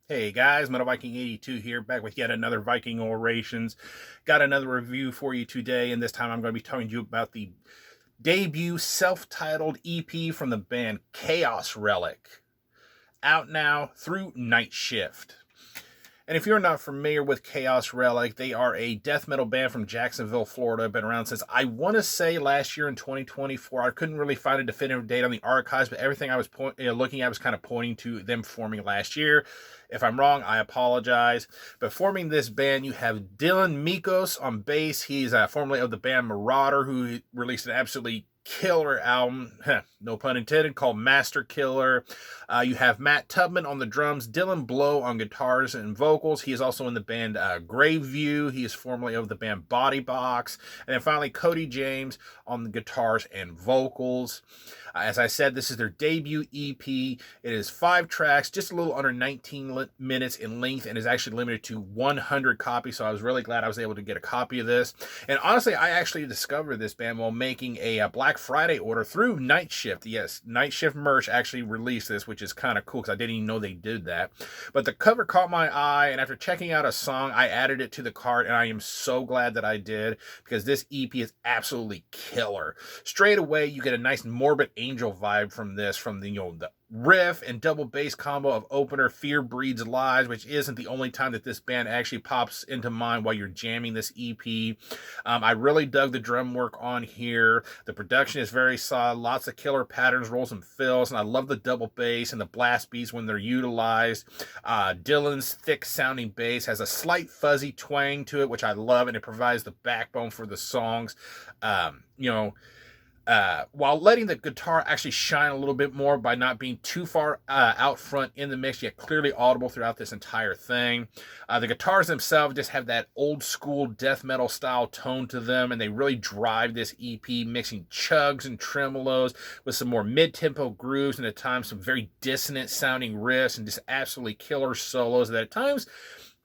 Hey guys, Metal Viking 82 here, back with yet another Viking Orations. Got another review for you today, and this time I'm going to be telling you about the debut self-titled EP from the band Chaos Relic, out now through Night Shift. And if you're not familiar with Chaos Relic, they are a death metal band from Jacksonville, Florida. Been around since, I want to say, last year in 2024. I couldn't really find a definitive date on the archives, but everything I was looking at was kind of pointing to them forming last year. If I'm wrong, I apologize. But forming this band, you have Dylan Mikos on bass. He's formerly of the band Marauder, who released an absolutely killer album, no pun intended, called Master Killer. You have Matt Tubman on the drums, Dylan Blow on guitars and vocals. He is also in the band Grave View. He is formerly of the band Body Box. And then finally, Cody James on the guitars and vocals. As I said, this is their debut EP. It is 5 tracks, just a little under 19 minutes in length, and is actually limited to 100 copies. So I was really glad I was able to get a copy of this. And honestly, I actually discovered this band while making a Black Friday order through Night Shift. Yes, Night Shift merch actually released this, which is kind of cool because I didn't even know they did that. But the cover caught my eye, and after checking out a song, I added it to the cart, and I am so glad that I did, because this EP is absolutely killer. Straight away, you get a nice morbid angel vibe from this, from the the riff and double bass combo of opener Fear Breeds Lies, which isn't the only time that this band actually pops into mind while you're jamming this EP. I really dug the drum work on here. The production is very solid, lots of killer patterns, rolls and fills, and I love the double bass and the blast beats when they're utilized. Dylan's thick sounding bass has a slight fuzzy twang to it, which I love, and it provides the backbone for the songs. While letting the guitar actually shine a little bit more by not being too far out front in the mix, yet clearly audible throughout this entire thing. The guitars themselves just have that old school death metal style tone to them, and they really drive this EP, mixing chugs and tremolos with some more mid-tempo grooves, and at times some very dissonant sounding riffs, and just absolutely killer solos that at times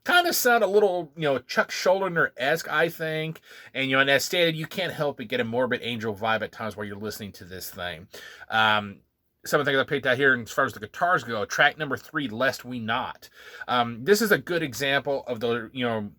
kind of sound a little, Chuck Schuldiner-esque, I think. And, and as stated, you can't help but get a morbid angel vibe at times while you're listening to this thing. Some of the things I picked out here, as far as the guitars go, track number 3, Lest We Not. This is a good example of the,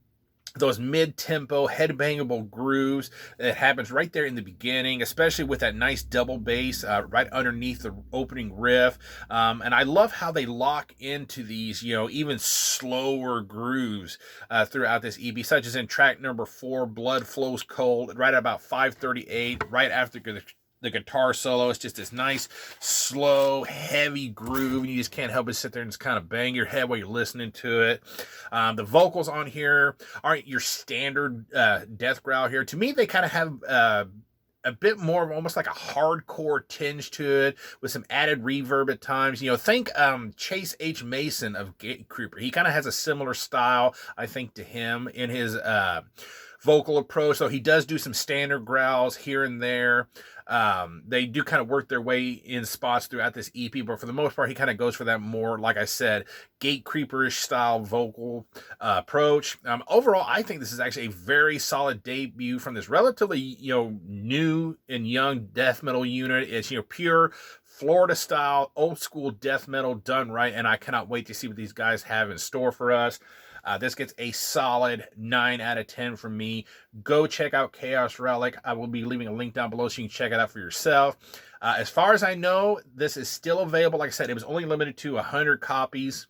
those mid-tempo, headbangable grooves that happens right there in the beginning, especially with that nice double bass right underneath the opening riff. And I love how they lock into these, even slower grooves throughout this EP, such as in track number 4, Blood Flows Cold, right at about 5:38, right after the guitar solo. It's just this nice, slow, heavy groove, and you just can't help but sit there and just kind of bang your head while you're listening to it. The vocals on here aren't your standard death growl here. To me, they kind of have a bit more of almost like a hardcore tinge to it, with some added reverb at times. Think Chase H. Mason of Gate Creeper. He kind of has a similar style, I think, to him in his vocal approach. So he does do some standard growls here and there. They do kind of work their way in spots throughout this EP, but for the most part, he kind of goes for that more, like I said, Gate Creeperish style vocal approach. Overall, I think this is actually a very solid debut from this relatively, new and young death metal unit. It's, pure Florida style, old school death metal done right, and I cannot wait to see what these guys have in store for us. This gets a solid 9 out of 10 from me. Go check out Chaos Relic. I will be leaving a link down below so you can check it out for yourself. As far as I know, this is still available. Like I said, it was only limited to 100 copies.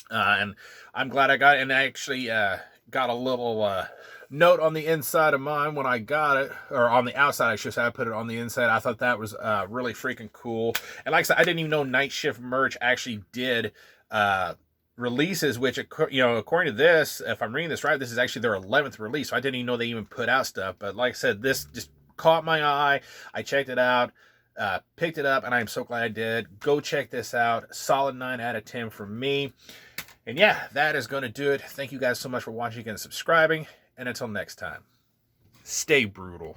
And I'm glad I got it. And I actually got a little note on the inside of mine when I got it, or on the outside, I should say. I put it on the inside. I thought that was really freaking cool. And like I said, I didn't even know Night Shift merch actually did releases, which, according to this, if I'm reading this right, this is actually their 11th release. So I didn't even know they even put out stuff. But like I said, this just caught my eye. I checked it out, picked it up, and I'm so glad I did. Go check this out. Solid 9 out of 10 from me. And yeah, that is going to do it. Thank you guys so much for watching and subscribing. And until next time, stay brutal.